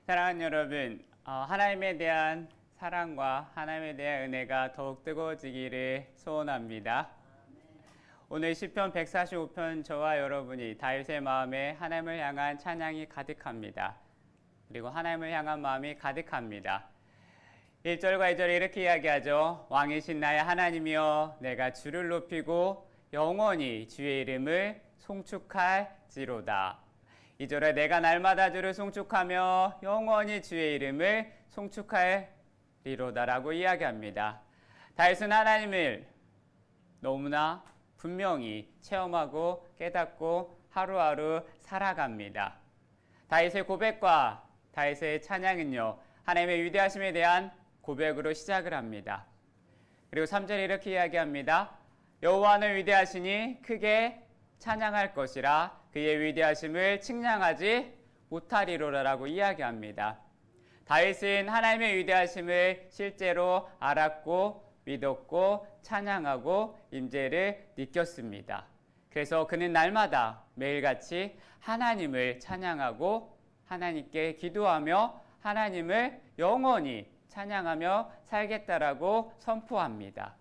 사랑하는 여러분, 하나님에 대한 사랑과 하나님에 대한 은혜가 더욱 뜨거워지기를 소원합니다. 오늘 시편 145편 저와 여러분이 다윗의 마음에 하나님을 향한 찬양이 가득합니다. 그리고 하나님을 향한 마음이 가득합니다. 1절과 2절에 이렇게 이야기하죠. 왕이신 나의 하나님이여 내가 주를 높이고 영원히 주의 이름을 송축할지로다. 2절에 내가 날마다 주를 송축하며 영원히 주의 이름을 송축할리로다라고 이야기합니다. 다윗은 하나님을 너무나 분명히 체험하고 깨닫고 하루하루 살아갑니다. 다윗의 고백과 다윗의 찬양은요, 하나님의 위대하심에 대한 고백으로 시작을 합니다. 그리고 3절에 이렇게 이야기합니다. 여호와는 위대하시니 크게 찬양할 것이라 그의 위대하심을 측량하지 못하리로라라고 이야기합니다. 다윗은 하나님의 위대하심을 실제로 알았고 믿었고 찬양하고 임재를 느꼈습니다. 그래서 그는 날마다 매일같이 하나님을 찬양하고 하나님께 기도하며 하나님을 영원히 찬양하며 살겠다라고 선포합니다.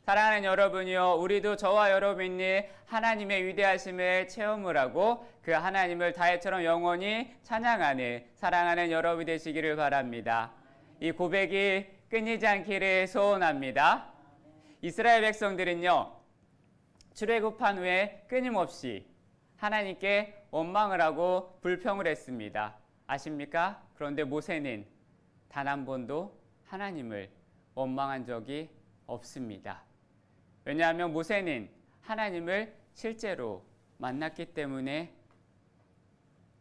사랑하는 여러분이요, 우리도 저와 여러분이 하나님의 위대하심을 체험을 하고 그 하나님을 다윗처럼 영원히 찬양하는 사랑하는 여러분이 되시기를 바랍니다. 이 고백이 끊이지 않기를 소원합니다. 이스라엘 백성들은요, 출애굽한 후에 끊임없이 하나님께 원망을 하고 불평을 했습니다. 아십니까? 그런데 모세는 단 한 번도 하나님을 원망한 적이 없습니다. 왜냐하면 모세는 하나님을 실제로 만났기 때문에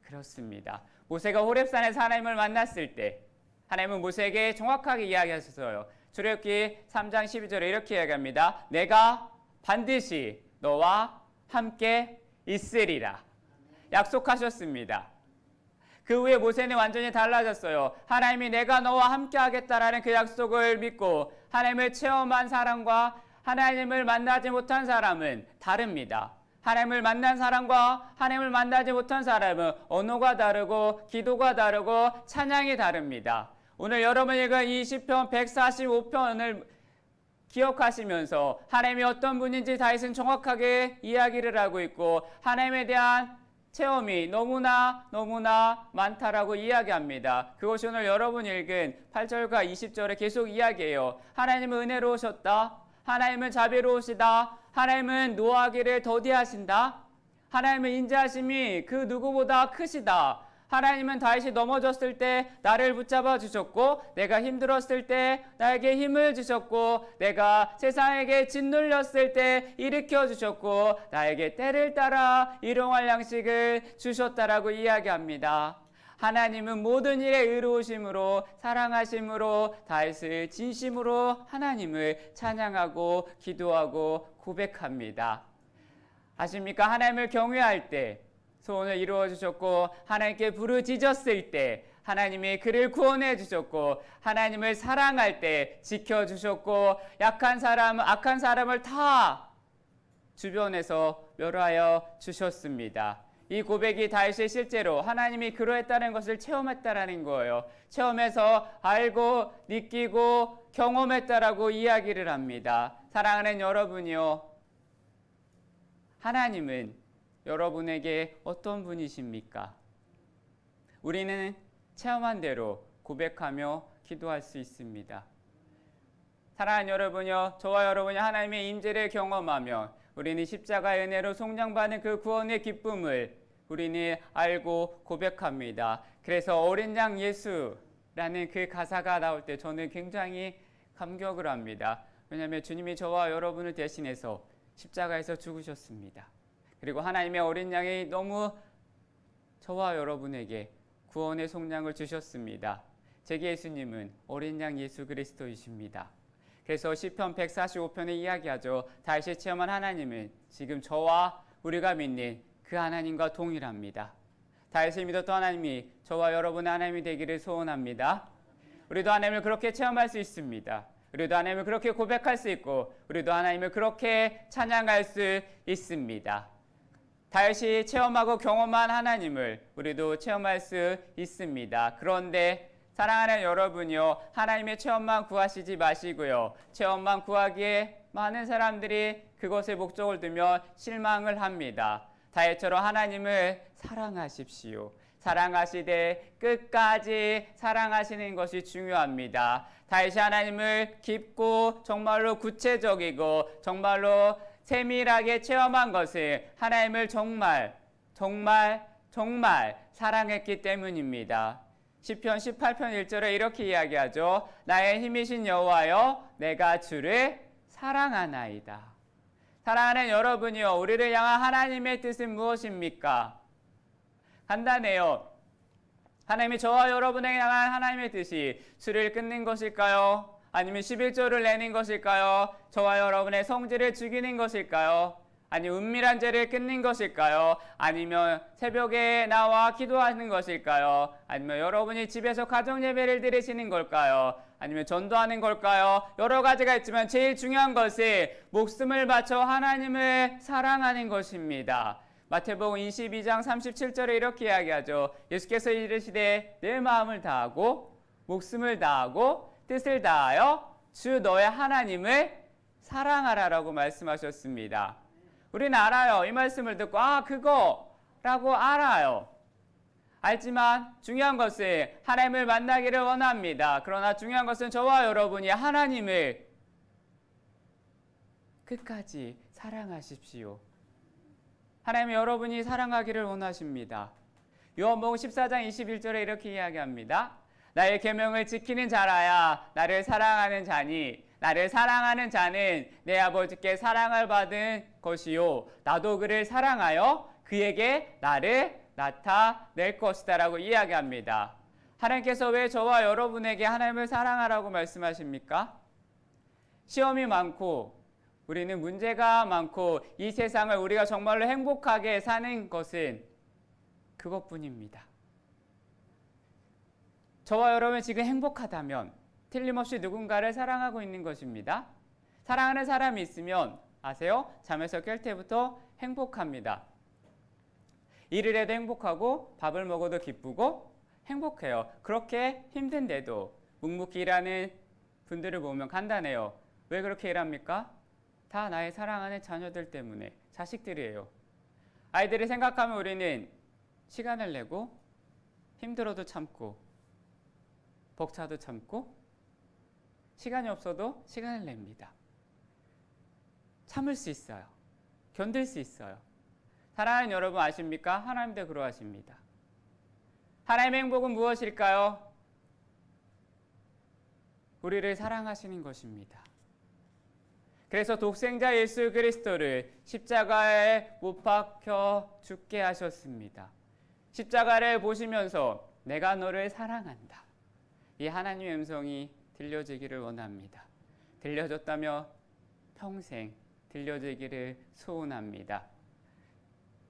그렇습니다. 모세가 호렙산에서 하나님을 만났을 때 하나님은 모세에게 정확하게 이야기하셨어요. 출애굽기 3장 12절에 이렇게 이야기합니다. 내가 반드시 너와 함께 있으리라. 약속하셨습니다. 그 후에 모세는 완전히 달라졌어요. 하나님이 내가 너와 함께 하겠다라는 그 약속을 믿고 하나님을 체험한 사람과 하나님을 만나지 못한 사람은 다릅니다. 하나님을 만난 사람과 하나님을 만나지 못한 사람은 언어가 다르고 기도가 다르고 찬양이 다릅니다. 오늘 여러분 읽은 이 시편 145편을 기억하시면서 하나님이 어떤 분인지 다윗은 정확하게 이야기를 하고 있고 하나님에 대한 체험이 너무나 많다라고 이야기합니다. 그것이 오늘 여러분 읽은 8절과 20절에 계속 이야기해요. 하나님은 은혜로우셨다. 하나님은 자비로우시다. 하나님은 노하기를 더디하신다. 하나님은 인자하심이 그 누구보다 크시다. 하나님은 다윗이 넘어졌을 때 나를 붙잡아 주셨고 내가 힘들었을 때 나에게 힘을 주셨고 내가 세상에게 짓눌렸을 때 일으켜 주셨고 나에게 때를 따라 일용할 양식을 주셨다라고 이야기합니다. 하나님은 모든 일에 의로우심으로 사랑하심으로 다윗을 진심으로 하나님을 찬양하고 기도하고 고백합니다. 아십니까? 하나님을 경외할 때 소원을 이루어 주셨고 하나님께 부르짖었을 때 하나님이 그를 구원해 주셨고 하나님을 사랑할 때 지켜 주셨고 약한 사람, 악한 사람을 다 주변에서 멸하여 주셨습니다. 이 고백이 다윗이 실제로 하나님이 그러했다는 것을 체험했다라는 거예요. 체험해서 알고 느끼고 경험했다라고 이야기를 합니다. 사랑하는 여러분이요, 하나님은 여러분에게 어떤 분이십니까? 우리는 체험한 대로 고백하며 기도할 수 있습니다. 사랑하는 여러분요, 저와 여러분이 하나님의 임재를 경험하며 우리는 십자가의 은혜로 속량받는 그 구원의 기쁨을 우리는 알고 고백합니다. 그래서 어린 양 예수라는 그 가사가 나올 때 저는 굉장히 감격을 합니다. 왜냐하면 주님이 저와 여러분을 대신해서 십자가에서 죽으셨습니다. 그리고 하나님의 어린 양이 너무 저와 여러분에게 구원의 속량을 주셨습니다. 제게 예수님은 어린 양 예수 그리스도이십니다. 그래서 시편 145편에 이야기하죠. 다윗이 체험한 하나님은 지금 저와 우리가 믿는 그 하나님과 동일합니다. 다윗이 믿었던 하나님이 저와 여러분의 하나님이 되기를 소원합니다. 우리도 하나님을 그렇게 체험할 수 있습니다. 우리도 하나님을 그렇게 고백할 수 있고 우리도 하나님을 그렇게 찬양할 수 있습니다. 다윗이 체험하고 경험한 하나님을 우리도 체험할 수 있습니다. 그런데 사랑하는 여러분이요, 하나님의 체험만 구하시지 마시고요, 체험만 구하기에 많은 사람들이 그것에 목적을 두며 실망을 합니다. 다윗처럼 하나님을 사랑하십시오. 사랑하시되 끝까지 사랑하시는 것이 중요합니다. 다윗이 하나님을 깊고 정말로 구체적이고 정말로 세밀하게 체험한 것은 하나님을 정말 사랑했기 때문입니다. 시편 18편 1절에 이렇게 이야기하죠. 나의 힘이신 여호와여, 내가 주를 사랑하나이다. 사랑하는 여러분이요, 우리를 향한 하나님의 뜻은 무엇입니까? 간단해요. 하나님이 저와 여러분에게 향한 하나님의 뜻이 술을 끊는 것일까요? 아니면 11조를 내는 것일까요? 저와 여러분의 성질을 죽이는 것일까요? 아니면 은밀한 죄를 끊는 것일까요? 아니면 새벽에 나와 기도하는 것일까요? 아니면 여러분이 집에서 가정 예배를 드리시는 걸까요? 아니면 전도하는 걸까요? 여러 가지가 있지만 제일 중요한 것은 목숨을 바쳐 하나님을 사랑하는 것입니다. 마태복음 22장 37절에 이렇게 이야기하죠. 예수께서 이르시되 내 마음을 다하고 목숨을 다하고 뜻을 다하여 주 너의 하나님을 사랑하라라고 말씀하셨습니다. 우리는 알아요. 이 말씀을 듣고 그거라고 알아요. 알지만 중요한 것은 하나님을 만나기를 원합니다. 그러나 중요한 것은 저와 여러분이 하나님을 끝까지 사랑하십시오. 하나님 여러분이 사랑하기를 원하십니다. 요한복음 14장 21절에 이렇게 이야기합니다. 나의 계명을 지키는 자라야 나를 사랑하는 자니 나를 사랑하는 자는 내 아버지께 사랑을 받은 것이요 나도 그를 사랑하여 그에게 나를 나타낼 것이다 라고 이야기합니다. 하나님께서 왜 저와 여러분에게 하나님을 사랑하라고 말씀하십니까? 시험이 많고 우리는 문제가 많고 이 세상을 우리가 정말로 행복하게 사는 것은 그것뿐입니다. 저와 여러분 지금 행복하다면 틀림없이 누군가를 사랑하고 있는 것입니다. 사랑하는 사람이 있으면 아세요? 잠에서 깰 때부터 행복합니다. 일을 해도 행복하고 밥을 먹어도 기쁘고 행복해요. 그렇게 힘든데도 묵묵히 일하는 분들을 보면 간단해요. 왜 그렇게 일합니까? 다 나의 사랑하는 자녀들 때문에, 자식들이에요. 아이들을 생각하면 우리는 시간을 내고 힘들어도 참고 벅차도 참고 시간이 없어도 시간을 냅니다. 참을 수 있어요. 견딜 수 있어요. 사랑하는 여러분 아십니까? 하나님도 그러하십니다. 하나님의 행복은 무엇일까요? 우리를 사랑하시는 것입니다. 그래서 독생자 예수 그리스도를 십자가에 못 박혀 죽게 하셨습니다. 십자가를 보시면서 내가 너를 사랑한다. 이 하나님의 음성이 들려지기를 원합니다. 들려졌다며 평생 들려지기를 소원합니다.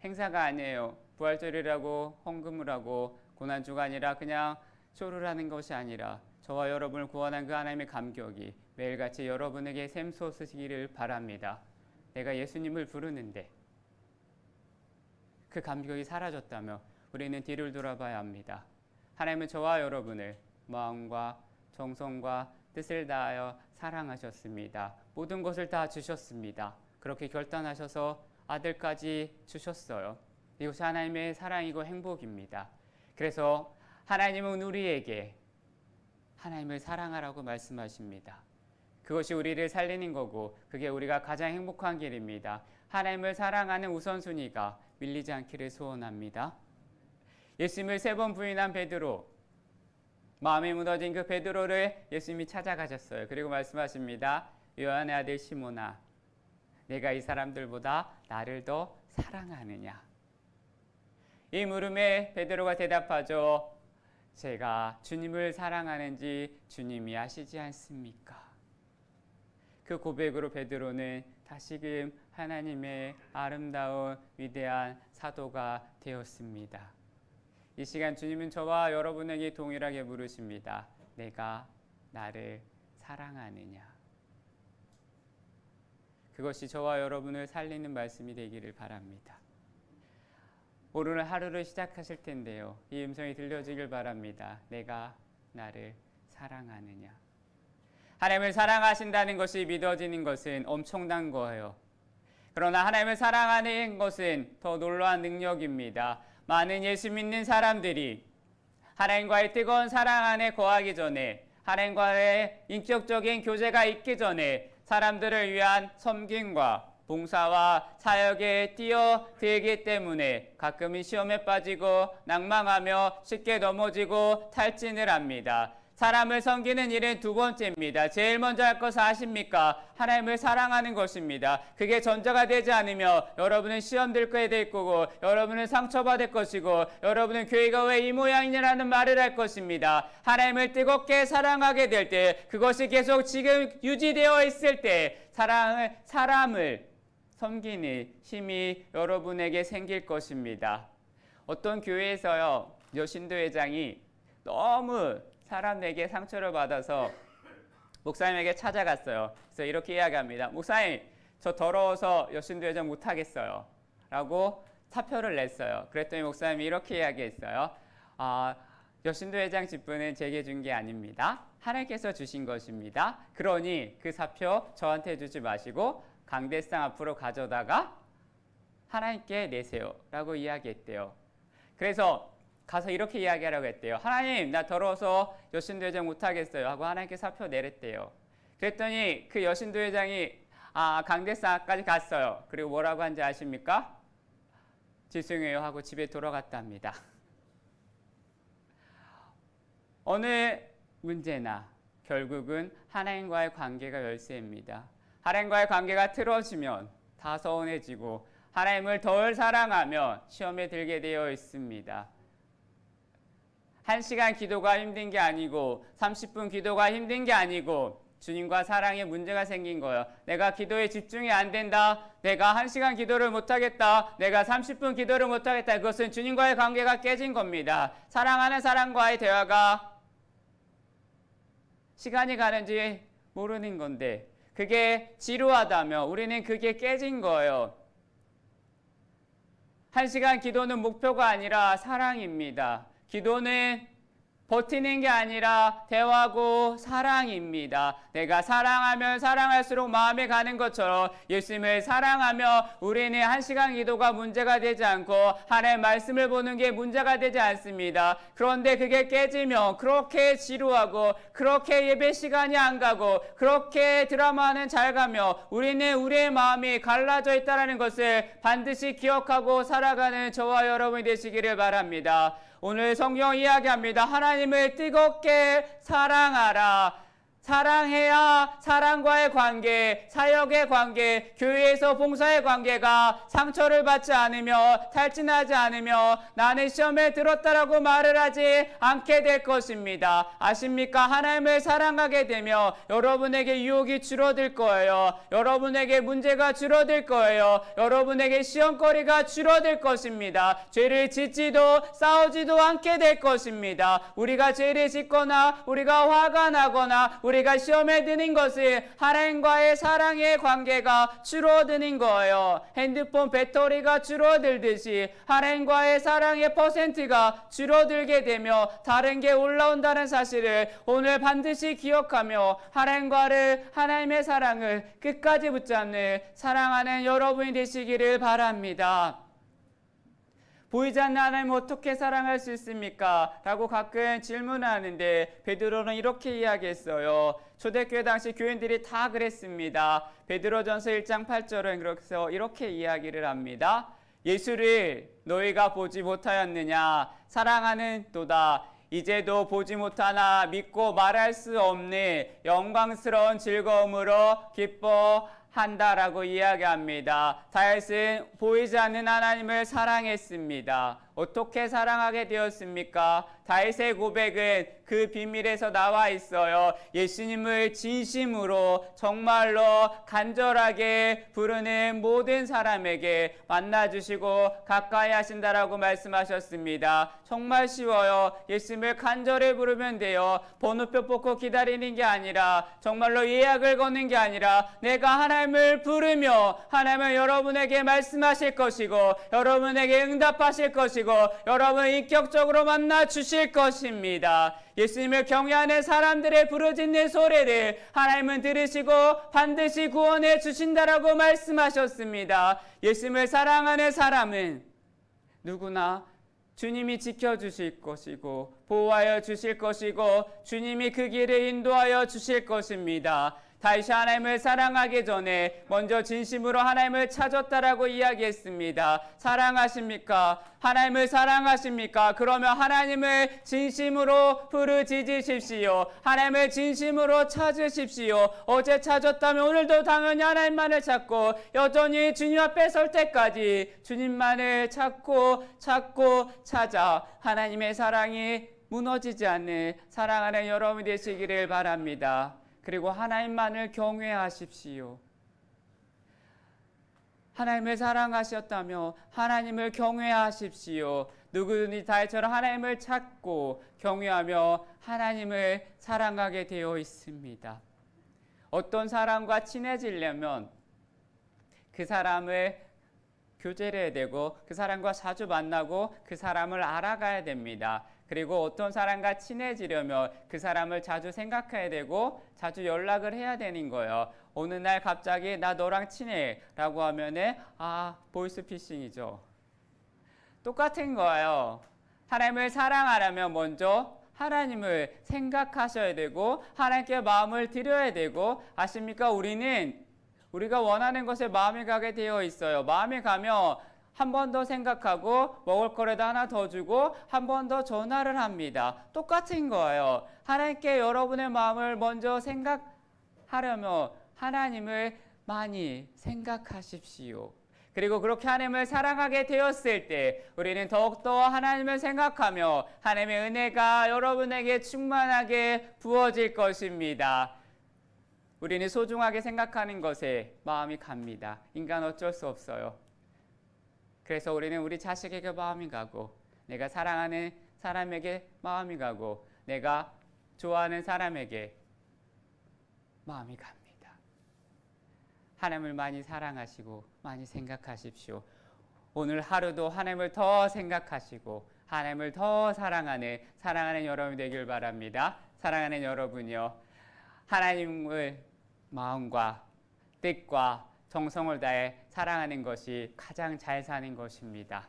행사가 아니에요. 부활절이라고 헌금을 하고 고난주가 아니라 그냥 쇼를 하는 것이 아니라 저와 여러분을 구원한 그 하나님의 감격이 매일같이 여러분에게 샘솟으시기를 바랍니다. 내가 예수님을 부르는데 그 감격이 사라졌다며 우리는 뒤를 돌아봐야 합니다. 하나님은 저와 여러분을 마음과 정성과 뜻을 다하여 사랑하셨습니다. 모든 것을 다 주셨습니다. 그렇게 결단하셔서 아들까지 주셨어요. 이것이 하나님의 사랑이고 행복입니다. 그래서 하나님은 우리에게 하나님을 사랑하라고 말씀하십니다. 그것이 우리를 살리는 거고 그게 우리가 가장 행복한 길입니다. 하나님을 사랑하는 우선순위가 밀리지 않기를 소원합니다. 예수님을 3번 부인한 베드로, 마음이 무너진 그 베드로를 예수님이 찾아가셨어요. 그리고 말씀하십니다. 요한의 아들 시몬아, 내가 이 사람들보다 나를 더 사랑하느냐? 이 물음에 베드로가 대답하죠. 제가 주님을 사랑하는지 주님이 아시지 않습니까? 그 고백으로 베드로는 다시금 하나님의 아름다운 위대한 사도가 되었습니다. 이 시간 주님은 저와 여러분에게 동일하게 물으십니다. 내가 나를 사랑하느냐? 그것이 저와 여러분을 살리는 말씀이 되기를 바랍니다. 오늘 하루를 시작하실 텐데요. 이 음성이 들려지길 바랍니다. 내가 나를 사랑하느냐. 하나님을 사랑하신다는 것이 믿어지는 것은 엄청난 거예요. 그러나 하나님을 사랑하는 것은 더 놀라운 능력입니다. 많은 예수 믿는 사람들이 하나님과의 뜨거운 사랑 안에 거하기 전에, 하나님과의 인격적인 교제가 있기 전에 사람들을 위한 섬김과 봉사와 사역에 뛰어들기 때문에 가끔은 시험에 빠지고 낭망하며 쉽게 넘어지고 탈진을 합니다. 사람을 섬기는 일은 두 번째입니다. 제일 먼저 할 것은 아십니까? 하나님을 사랑하는 것입니다. 그게 전제가 되지 않으면 여러분은 시험 들게 될 거고, 여러분은 상처받을 것이고, 여러분은 교회가 왜 이 모양이냐라는 말을 할 것입니다. 하나님을 뜨겁게 사랑하게 될 때, 그것이 계속 지금 유지되어 있을 때 사람을 섬기는 힘이 여러분에게 생길 것입니다. 어떤 교회에서요, 여신도회장이 너무 사람에게 상처를 받아서 목사님에게 찾아갔어요. 그래서 이렇게 이야기합니다. 목사님, 저 더러워서 여신도회장 못하겠어요 라고 사표를 냈어요. 그랬더니 목사님이 이렇게 이야기했어요. 여신도회장 직분은 제게 준 게 아닙니다. 하나님께서 주신 것입니다. 그러니 그 사표 저한테 주지 마시고 강대상 앞으로 가져다가 하나님께 내세요 라고 이야기했대요. 그래서 가서 이렇게 이야기하라고 했대요. 하나님, 나 더러워서 여신도회장 못하겠어요 하고 하나님께 사표 내렸대요. 그랬더니 그 여신도회장이 강대상까지 갔어요. 그리고 뭐라고 한지 아십니까? 죄송해요 하고 집에 돌아갔답니다. 어느 문제나 결국은 하나님과의 관계가 열쇠입니다. 하나님과의 관계가 틀어지면 다 서운해지고 하나님을 덜 사랑하며 시험에 들게 되어 있습니다. 1시간 기도가 힘든 게 아니고 30분 기도가 힘든 게 아니고 주님과 사랑에 문제가 생긴 거예요. 내가 기도에 집중이 안 된다. 내가 1시간 기도를 못하겠다. 내가 30분 기도를 못하겠다. 그것은 주님과의 관계가 깨진 겁니다. 사랑하는 사람과의 대화가 시간이 가는지 모르는 건데 그게 지루하다며 우리는 그게 깨진 거예요. 1시간 기도는 목표가 아니라 사랑입니다. 기도는 버티는 게 아니라 대화고 사랑입니다. 내가 사랑하면 사랑할수록 마음에 가는 것처럼 예수님을 사랑하며 우리는 1시간 기도가 문제가 되지 않고 하나님의 말씀을 보는 게 문제가 되지 않습니다. 그런데 그게 깨지면 그렇게 지루하고 그렇게 예배 시간이 안 가고 그렇게 드라마는 잘 가며 우리는 우리의 마음이 갈라져 있다는 것을 반드시 기억하고 살아가는 저와 여러분이 되시기를 바랍니다. 오늘 성경 이야기합니다. 하나님을 뜨겁게 사랑하라. 사랑해야 사랑과의 관계, 사역의 관계, 교회에서 봉사의 관계가 상처를 받지 않으며 탈진하지 않으며 나는 시험에 들었다라고 말을 하지 않게 될 것입니다. 아십니까? 하나님을 사랑하게 되면 여러분에게 유혹이 줄어들 거예요. 여러분에게 문제가 줄어들 거예요. 여러분에게 시험거리가 줄어들 것입니다. 죄를 짓지도 싸우지도 않게 될 것입니다. 우리가 죄를 짓거나 우리가 화가 나거나 우리가 시험에 드는 것은 하나님과의 사랑의 관계가 줄어드는 거예요. 핸드폰 배터리가 줄어들듯이 하나님과의 사랑의 퍼센트가 줄어들게 되며 다른 게 올라온다는 사실을 오늘 반드시 기억하며 하나님의 사랑을 끝까지 붙잡는 사랑하는 여러분이 되시기를 바랍니다. 보이지 않는 하나님을 어떻게 사랑할 수 있습니까? 라고 가끔 질문하는데 베드로는 이렇게 이야기했어요. 초대교회 당시 교인들이 다 그랬습니다. 베드로전서 1장 8절은 그래서 이렇게 이야기를 합니다. 예수를 너희가 보지 못하였느냐? 사랑하는 도다. 이제도 보지 못하나 믿고 말할 수 없는 영광스러운 즐거움으로 기뻐한다라고 이야기합니다. 다윗은 보이지 않는 하나님을 사랑했습니다. 어떻게 사랑하게 되었습니까? 다윗의 고백은 그 비밀에서 나와 있어요. 예수님을 진심으로 정말로 간절하게 부르는 모든 사람에게 만나주시고 가까이 하신다라고 말씀하셨습니다. 정말 쉬워요. 예수님을 간절히 부르면 돼요. 번호표 뽑고 기다리는 게 아니라, 정말로 예약을 거는 게 아니라, 내가 하나님을 부르며 하나님은 여러분에게 말씀하실 것이고, 여러분에게 응답하실 것이고, 여러분 인격적으로 만나 주실 것입니다. 예수님을 경외하는 사람들의 부르짖는 소리를 하나님은 들으시고 반드시 구원해 주신다라고 말씀하셨습니다. 예수님을 사랑하는 사람은 누구나 주님이 지켜주실 것이고 보호하여 주실 것이고 주님이 그 길을 인도하여 주실 것입니다. 다윗이 하나님을 사랑하기 전에 먼저 진심으로 하나님을 찾았다라고 이야기했습니다. 사랑하십니까? 하나님을 사랑하십니까? 그러면 하나님을 진심으로 부르짖으십시오. 하나님을 진심으로 찾으십시오. 어제 찾았다면 오늘도 당연히 하나님만을 찾고, 여전히 주님 앞에 설 때까지 주님만을 찾고 찾아 하나님의 사랑이 무너지지 않는 사랑하는 여러분이 되시기를 바랍니다. 그리고 하나님만을 경외하십시오. 하나님을 사랑하셨다며 하나님을 경외하십시오. 누구든지 다윗처럼 하나님을 찾고 경외하며 하나님을 사랑하게 되어 있습니다. 어떤 사람과 친해지려면 그 사람을 교제를 해야 되고, 그 사람과 자주 만나고 그 사람을 알아가야 됩니다. 그리고 어떤 사람과 친해지려면 그 사람을 자주 생각해야 되고 자주 연락을 해야 되는 거예요. 어느 날 갑자기 나 너랑 친해 라고 하면은 보이스피싱이죠. 똑같은 거예요. 하나님을 사랑하려면 먼저 하나님을 생각하셔야 되고 하나님께 마음을 드려야 되고, 아십니까? 우리가 원하는 것에 마음이 가게 되어 있어요. 마음이 가면 한 번 더 생각하고 먹을 거라도 하나 더 주고 한 번 더 전화를 합니다. 똑같은 거예요. 하나님께 여러분의 마음을 먼저 생각하려면 하나님을 많이 생각하십시오. 그리고 그렇게 하나님을 사랑하게 되었을 때 우리는 더욱더 하나님을 생각하며 하나님의 은혜가 여러분에게 충만하게 부어질 것입니다. 우리는 소중하게 생각하는 것에 마음이 갑니다. 인간 어쩔 수 없어요. 그래서 우리는 우리 자식에게 마음이 가고, 내가 사랑하는 사람에게 마음이 가고, 내가 좋아하는 사람에게 마음이 갑니다. 하나님을 많이 사랑하시고 많이 생각하십시오. 오늘 하루도 하나님을 더 생각하시고 하나님을 더 사랑하는 여러분이 되길 바랍니다. 사랑하는 여러분이요, 하나님을 마음과 뜻과 정성을 다해 사랑하는 것이 가장 잘 사는 것입니다.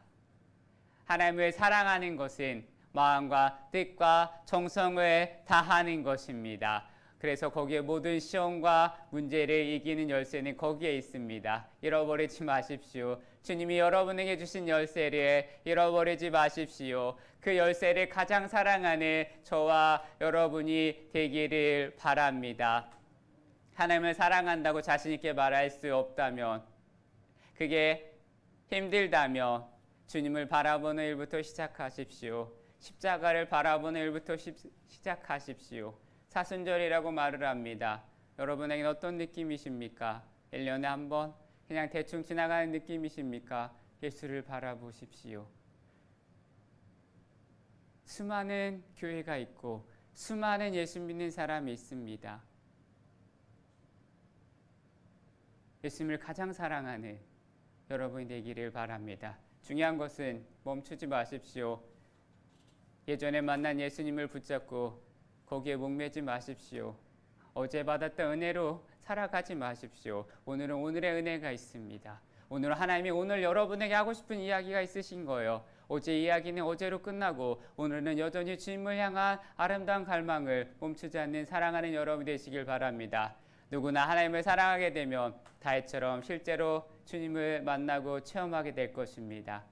하나님을 사랑하는 것은 마음과 뜻과 정성을 다하는 것입니다. 그래서 거기에 모든 시험과 문제를 이기는 열쇠는 거기에 있습니다. 잃어버리지 마십시오. 주님이 여러분에게 주신 열쇠를 잃어버리지 마십시오. 그 열쇠를 가장 사랑하는 저와 여러분이 되기를 바랍니다. 하나님을 사랑한다고 자신 있게 말할 수 없다면, 그게 힘들다면 주님을 바라보는 일부터 시작하십시오. 십자가를 바라보는 일부터 시작하십시오. 사순절이라고 말을 합니다. 여러분에게는 어떤 느낌이십니까? 1년에 한 번 그냥 대충 지나가는 느낌이십니까? 예수를 바라보십시오. 수많은 교회가 있고 수많은 예수 믿는 사람이 있습니다. 예수님을 가장 사랑하는 여러분이 되기를 바랍니다. 중요한 것은 멈추지 마십시오. 예전에 만난 예수님을 붙잡고 거기에 목매지 마십시오. 어제 받았던 은혜로 살아가지 마십시오. 오늘은 오늘의 은혜가 있습니다. 오늘 하나님이 오늘 여러분에게 하고 싶은 이야기가 있으신 거예요. 어제 이야기는 어제로 끝나고 오늘은 여전히 주님을 향한 아름다운 갈망을 멈추지 않는 사랑하는 여러분이 되시길 바랍니다. 누구나 하나님을 사랑하게 되면 다윗처럼 실제로 주님을 만나고 체험하게 될 것입니다.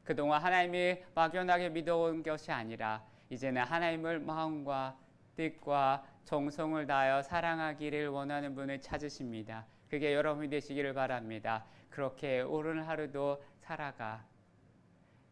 그동안 하나님이 막연하게 믿어온 것이 아니라 이제는 하나님을 마음과 뜻과 정성을 다하여 사랑하기를 원하는 분을 찾으십니다. 그게 여러분이 되시기를 바랍니다. 그렇게 오늘 하루도 살아가